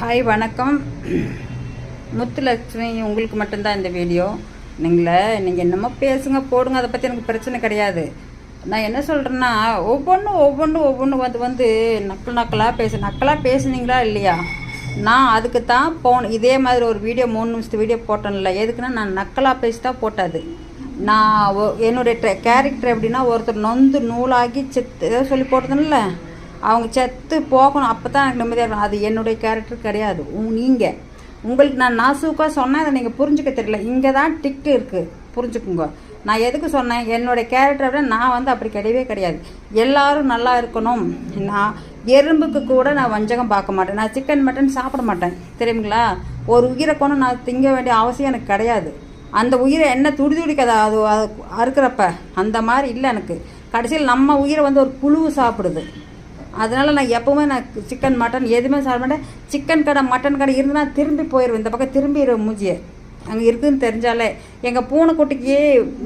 Hi வணக்கம். முத்துலட்சுமி, உங்களுக்கு மட்டும்தான் இந்த வீடியோ. நீங்கள் என்னமோ பேசுங்க போடுங்க, அதை பற்றி எனக்கு பிரச்சனை கிடையாது. நான் என்ன சொல்கிறேன்னா, ஒவ்வொன்றும் வந்து நக்கலாக பேசுனீங்களா இல்லையா? நான் அதுக்கு தான் இதே மாதிரி ஒரு வீடியோ 3 நிமிஷத்து வீடியோ போட்டேன்ல. எதுக்குன்னா நான் நக்கலாக பேசி தான் போட்டாது. நான் என்னுடைய கேரக்டர் எப்படின்னா, ஒருத்தர் நொந்து நூலாகி செத்து ஏதோ சொல்லி போட்டதுன்னு அவங்க செத்து போகணும், அப்போ தான் எனக்கு நிம்மதியாக இருக்கணும். அது என்னுடைய கேரக்டர் கிடையாது. உங்களுக்கு நான் நாசூக்காக சொன்னேன், அதை நீங்கள் புரிஞ்சுக்க தெரியல. இங்கே தான் டிக்கு இருக்குது, புரிஞ்சுக்குங்க. நான் எதுக்கு சொன்னேன், என்னுடைய கேரக்டரை விட நான் வந்து அப்படி கிடையவே கிடையாது. எல்லோரும் நல்லா இருக்கணும். நான் எறும்புக்கு கூட நான் வஞ்சகம் பார்க்க மாட்டேன். நான் சிக்கன் மட்டன் சாப்பிட மாட்டேன், தெரியுங்களா? ஒரு உயிரை கொண்டு நான் திங்க வேண்டிய அவசியம் எனக்கு கிடையாது. அந்த உயிரை என்ன துடிக்காது அது அறுக்கிறப்ப அந்த மாதிரி இல்லை எனக்கு. கடைசியில் நம்ம உயிரை வந்து ஒரு புழு சாப்பிடுது. அதனால் நான் எப்போவுமே சிக்கன் மட்டன் எதுவுமே சாப்பிட மாட்டேன். சிக்கன் கடை மட்டன் கடை இருந்துன்னா திரும்பி போயிடுவேன், இந்த பக்கம் திரும்பிடுவேன். மூஞ்சியை அங்கே இருக்குதுன்னு தெரிஞ்சாலே எங்கள் பூனைக்குட்டிக்கு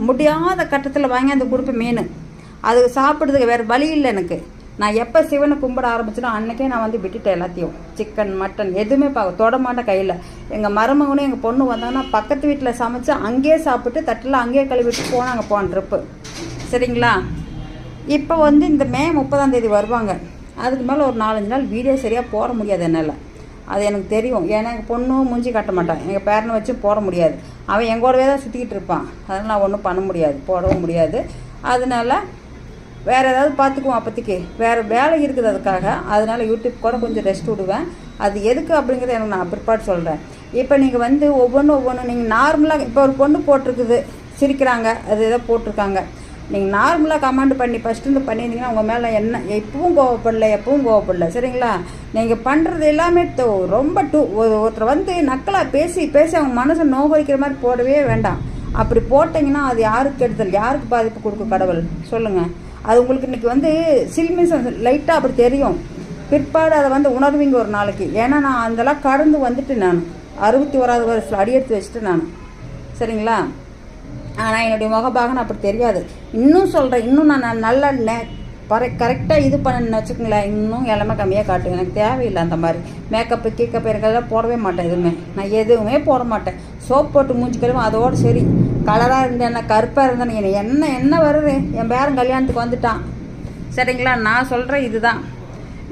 முடியாத கட்டத்தில் வாங்கி அந்த கொடுப்பேன் மீன். அது சாப்பிட்றதுக்கு வேறு வழி இல்லை எனக்கு. நான் எப்போ சிவனை கும்பிட ஆரம்பிச்சனோ அன்றைக்கே நான் வந்து விட்டுட்டேன் எல்லாத்தையும். சிக்கன் மட்டன் எதுவுமே தொட மாட்டேன் கையில். எங்கள் மருமகனும் எங்கள் பொண்ணு வந்தாங்கன்னா பக்கத்து வீட்டில் சமைச்சு அங்கேயே சாப்பிட்டு தட்டில் அங்கேயே கழுவிட்டு போனாங்க போன ட்ரிப்பு, சரிங்களா? இப்போ வந்து இந்த மே 30ஆம் தேதி வருவாங்க. அதுக்கு மேலே ஒரு 4-5 நாள் வீடியோ சரியாக போட முடியாது என்னால். அது எனக்கு தெரியும். ஏன்னா எங்கள் பொண்ணும் மூஞ்சி காட்ட மாட்டான், எங்கள் பேரனை வச்சு போட முடியாது. அவன் எங்கூடவே தான் சுற்றிக்கிட்டு இருப்பான். அதனால் நான் ஒன்றும் பண்ண முடியாது, போடவும் முடியாது. அதனால் வேறு ஏதாவது பார்த்துக்குவோம். அப்போதைக்கு வேறு வேலை இருக்குது அதுக்காக. அதனால் யூடியூப் கூட கொஞ்சம் ரெஸ்ட் விடுவேன். அது எதுக்கு அப்படிங்கிறத எனக்கு நான் பிற்பாடு சொல்கிறேன். இப்போ நீங்கள் வந்து ஒவ்வொன்றும் நீங்கள் நார்மலாக இப்போ ஒரு பொண்ணு போட்டிருக்குது, சிரிக்கிறாங்க, அது ஏதோ போட்டிருக்காங்க. நீங்கள் நார்மலாக கமெண்ட் பண்ணி ஃபஸ்ட்டு பண்ணியிருந்தீங்கன்னா உங்கள் மேலே என்ன எப்பவும் கோவப்படல, சரிங்களா? நீங்கள் பண்ணுறது எல்லாமே ரொம்ப ஒருத்தர் வந்து நக்கலாக பேசி அவங்க மனசை நோகடிக்கிற மாதிரி போடவே வேண்டாம். அப்படி போட்டிங்கன்னா அது யாருக்கு கெடுதல், யாருக்கு பாதிப்பு கொடுக்கும் கடவுள் சொல்லுங்கள்? அது உங்களுக்கு இன்றைக்கி வந்து சில்மிசம் லைட்டாக அப்படி தெரியும். பிற்பாடு அதை வந்து உணர்வீங்க ஒரு நாளைக்கு. ஏன்னா நான் அதெல்லாம் கடந்து வந்துட்டு நான் 61ஆவது வருஷத்தில் அடியெடுத்து வச்சுட்டு நான், சரிங்களா? ஆனால் என்னுடைய முகபாகன்னு அப்படி தெரியாது. இன்னும் சொல்கிறேன், இன்னும் நான் நல்லா கரெக்டாக இது பண்ணணுன்னு வச்சுக்கோங்களேன். இன்னும் எல்லாமே கம்மியாக காட்டுங்க. எனக்கு தேவையில்லை அந்த மாதிரி மேக்கப்பு கீக்கப்பு எனக்கெல்லாம் போடவே மாட்டேன். நான் எதுவுமே போட மாட்டேன். சோப் போட்டு மூஞ்சி கழுவும், அதோடு சரி. கலராக இருந்தேன், கருப்பாக இருந்தேன்னு என்ன வருது? என் பேரன் கல்யாணத்துக்கு வந்துட்டான், சரிங்களா? நான் சொல்கிறேன் இதுதான்.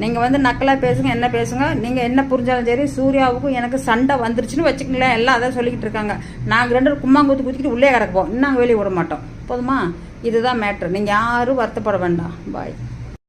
நீங்கள் வந்து நக்கலாக பேசுங்க, என்ன பேசுங்க, நீங்கள் என்ன புரிஞ்சாலும் சரி. சூர்யாவுக்கும் எனக்கு சண்டை வந்துருச்சுன்னு வச்சுக்கங்களேன். எல்லாம் அதான் சொல்லிக்கிட்டு இருக்காங்க. நாங்கள் 2 பேரும் கும்மாங்குத்து குத்திக்கிட்டு உள்ளே கிடப்போம், இன்னும் நாங்கள் வெளியே விட மாட்டோம். போதுமா? இதுதான் மேட்ரு. நீங்கள் யாரும் வருத்தப்பட வேண்டாம். பாய்.